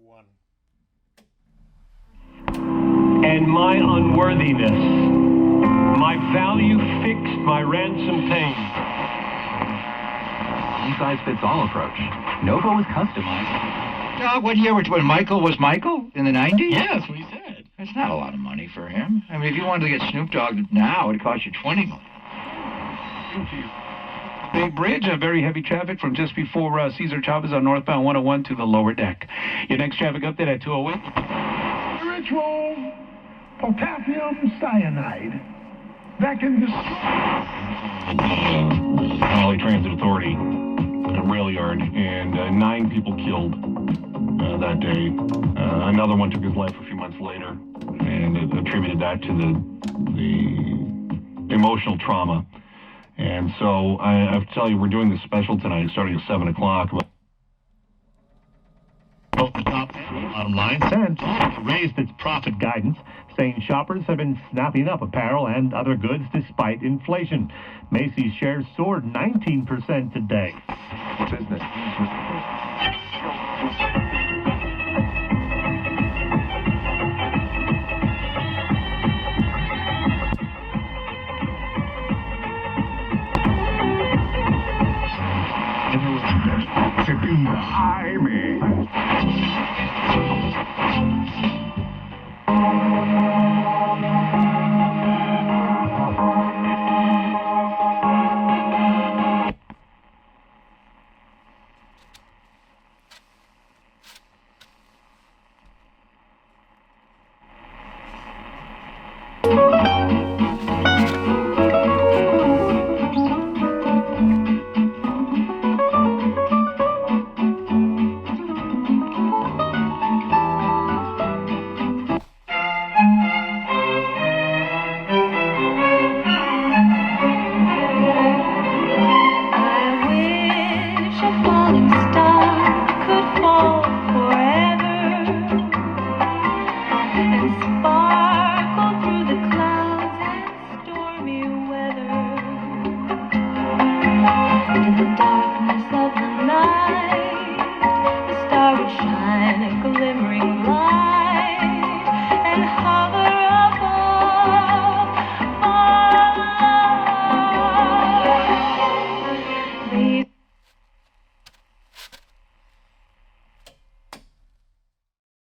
1. And my unworthiness, my value fixed, my ransom paid. One-size-fits-all approach. Novo is customized. What year when Michael was Michael? In the 90s? Yeah, that's what he said. That's not a lot of money for him. I mean, if you wanted to get Snoop Dogg now, it'd cost you $20 million. Big bridge, very heavy traffic from just before Cesar Chavez on northbound 101 to the lower deck. Your next traffic update at 208. Spiritual potassium cyanide that can destroy. Valley Transit Authority rail yard, and 9 people killed that day. Another one took his life a few months later, and it attributed that to the emotional trauma. And so I have to tell you, we're doing this special tonight, starting at 7 o'clock. Both the top and bottom line raised its profit guidance, saying shoppers have been snapping up apparel and other goods despite inflation. Macy's shares soared 19% today. Business. Ay, me.